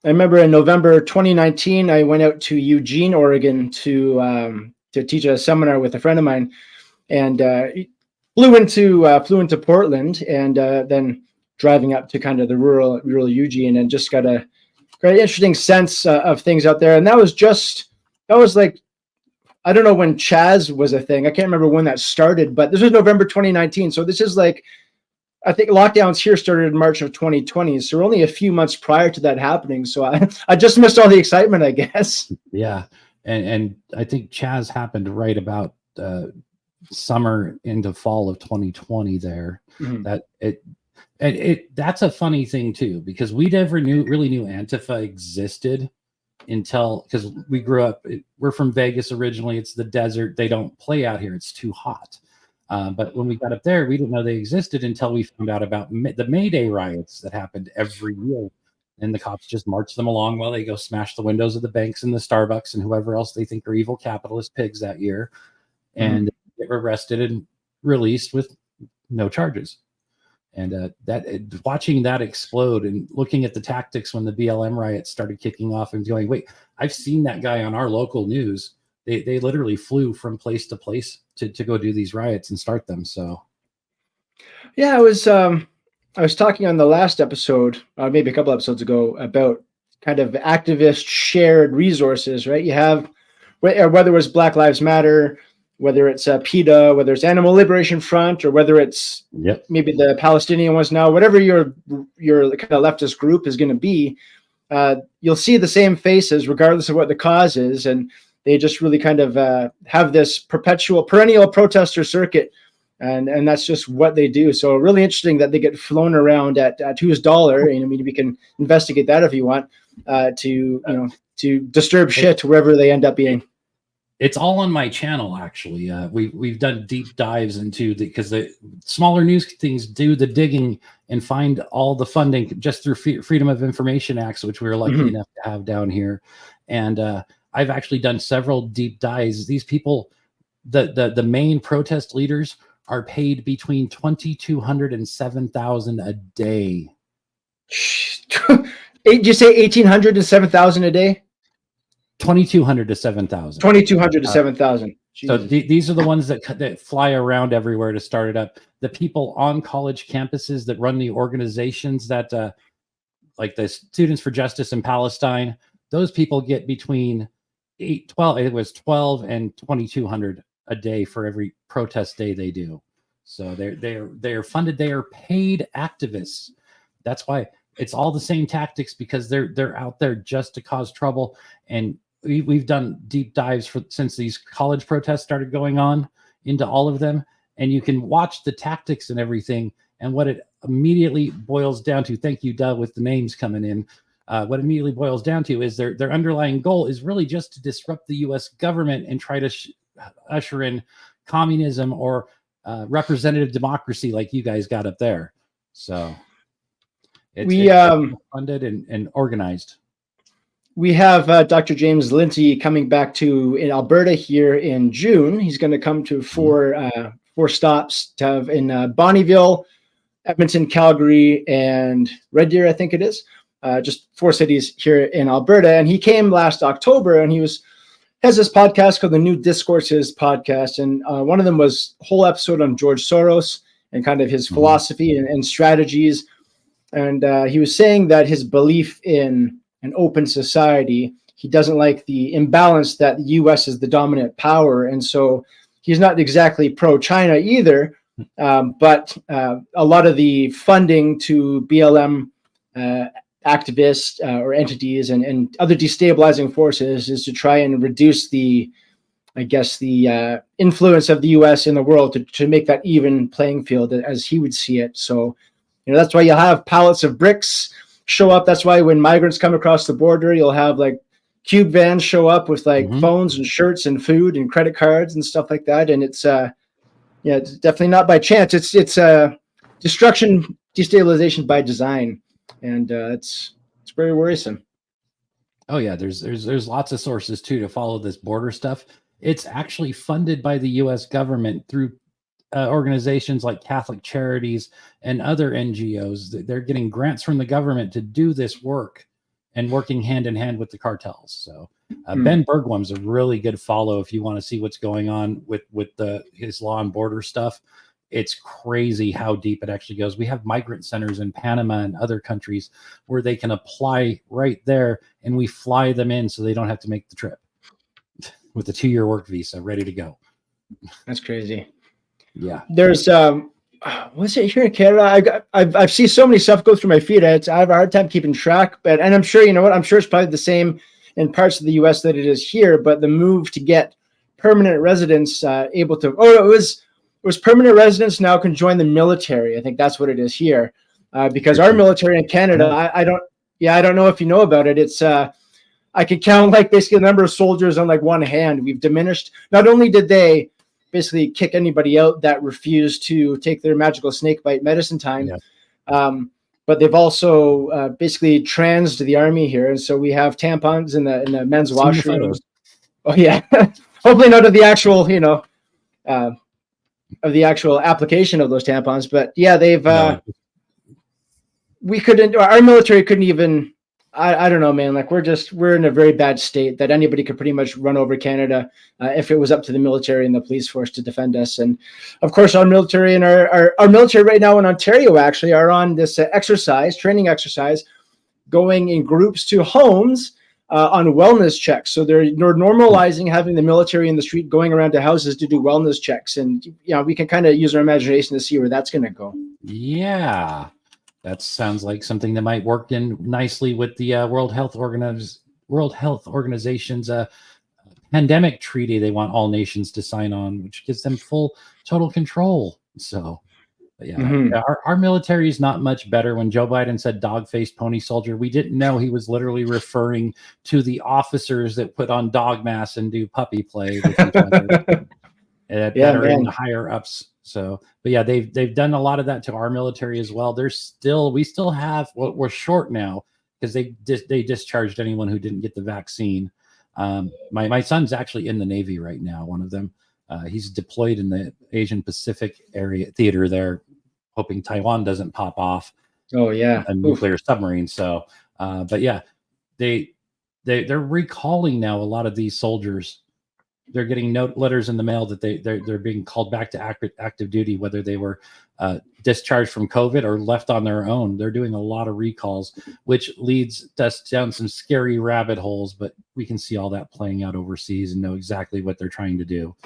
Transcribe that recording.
I remember in November 2019, I went out to Eugene, Oregon to teach a seminar with a friend of mine, and flew into Portland, and then driving up to kind of the rural Eugene, and just got a very interesting sense of things out there. And that was like, I don't know when Chaz was a thing. I can't remember when that started, but this was November 2019. So this is like, I think lockdowns here started in March of 2020. So we're only a few months prior to that happening. So I just missed all the excitement, I guess. Yeah. And I think Chaz happened right about summer into fall of 2020 there. That's a funny thing too, because we never really knew Antifa existed until, because we grew up, we're from Vegas originally. It's the desert. They don't play out here. It's too hot. But when we got up there, we didn't know they existed until we found out about the May Day riots that happened every year. And the cops just march them along while they go smash the windows of the banks and the Starbucks and whoever else they think are evil capitalist pigs that year. And get arrested and released with no charges. And watching that explode and looking at the tactics when the BLM riots started kicking off and going, wait, I've seen that guy on our local news. They literally flew from place to place to go do these riots and start them. So, yeah, I was talking on the last episode, maybe a couple episodes ago, about kind of activist shared resources, right? You have, whether it was Black Lives Matter, whether it's PETA, whether it's Animal Liberation Front, or whether it's maybe the Palestinian ones now, whatever your kind of leftist group is going to be, you'll see the same faces regardless of what the cause is. And they just really kind of have this perennial protester circuit. And that's just what they do. So really interesting that they get flown around at whose dollar. And I mean, we can investigate that if you want, to disturb shit wherever they end up being. It's all on my channel, actually. We've done deep dives into because the smaller news things do the digging and find all the funding just through Freedom of Information Acts, which we were lucky enough to have down here. And I've actually done several deep dives. These people, the main protest leaders, are paid between $2,200 and $7,000 a day. Did you say $1,800 to $7,000 a day? $2,200 to $7,000. $2,200 to $7,000. So these are the ones that fly around everywhere to start it up. The people on college campuses that run the organizations that, like the Students for Justice in Palestine, those people get between $12 and $2,200 a day for every protest day they do. So they're funded. They are paid activists. That's why it's all the same tactics, because they're out there just to cause trouble. And we've done deep dives since these college protests started going on into all of them, and you can watch the tactics and everything. And what it immediately boils down to, thank you, Doug, with the names coming in. What immediately boils down to is their underlying goal is really just to disrupt the U.S. government and try to usher in communism or representative democracy like you guys got up there. So it's funded and organized. We have Dr. James Lindsay coming back in Alberta here in June. He's going to come to four stops to have in Bonnyville, Edmonton, Calgary, and Red Deer, I think it is. Just 4 cities here in Alberta. And he came last October, and he has this podcast called the New Discourses podcast. And one of them was a whole episode on George Soros and kind of his philosophy and strategies. And he was saying that his belief in an open society, he doesn't like the imbalance that the U.S. is the dominant power. And so he's not exactly pro-China either. But a lot of the funding to BLM activists or entities and other destabilizing forces is to try and reduce the influence of the U.S. in the world to make that even playing field as he would see it. So, that's why you'll have pallets of bricks show up. That's why when migrants come across the border, you'll have like cube vans show up with like phones and shirts and food and credit cards and stuff like that. And it's it's definitely not by chance. It's destruction, destabilization by design. And it's very worrisome. Oh yeah, there's lots of sources too to follow this border stuff. It's actually funded by the U.S. government through organizations like Catholic Charities and other NGOs. They're getting grants from the government to do this work, and working hand in hand with the cartels. So Ben Bergwam's a really good follow if you want to see what's going on with his law and border stuff. It's crazy how deep it actually goes. We have migrant centers in Panama and other countries where they can apply right there, and we fly them in so they don't have to make the trip with a 2-year work visa ready to go. That's crazy. Yeah. There's what's it here in Canada? I've seen so many stuff go through my feed. I have a hard time keeping track, and I'm sure, you know what, I'm sure it's probably the same in parts of the US that it is here, but the move to get permanent residents able to, it was permanent residents now can join the military. I think that's what it is here, because our military in Canada, I don't know if you know about it. It's I could count like basically the number of soldiers on like one hand. We've diminished. Not only did they basically kick anybody out that refused to take their magical snake bite medicine time, but they've also basically transed the army here, and so we have tampons in the men's washroom. Oh yeah, hopefully not of the actual, you know, of the actual application of those tampons, but yeah, they've we couldn't, our military couldn't even, I don't know, man, like we're in a very bad state that anybody could pretty much run over Canada if it was up to the military and the police force to defend us. And of course our military and our military right now in Ontario actually are on this training exercise, going in groups to homes on wellness checks. So they're normalizing having the military in the street going around to houses to do wellness checks. And, you know, we can kind of use our imagination to see where that's going to go. Yeah, that sounds like something that might work in nicely with the World Health Organization's pandemic treaty they want all nations to sign on, which gives them full total control. So but yeah, our military is not much better. When Joe Biden said dog-faced pony soldier, we didn't know he was literally referring to the officers that put on dog masks and do puppy play with each other that are in the higher ups. So, but yeah, they've done a lot of that to our military as well. We still have, well, we're short now because they discharged anyone who didn't get the vaccine. My son's actually in the Navy right now. One of them. He's deployed in the Asian Pacific area theater there, hoping Taiwan doesn't pop off. Oh yeah, a nuclear submarine. So, but yeah, they're recalling now a lot of these soldiers. They're getting letters in the mail that they're being called back to active duty, whether they were discharged from COVID or left on their own. They're doing a lot of recalls, which leads us down some scary rabbit holes. But we can see all that playing out overseas and know exactly what they're trying to do.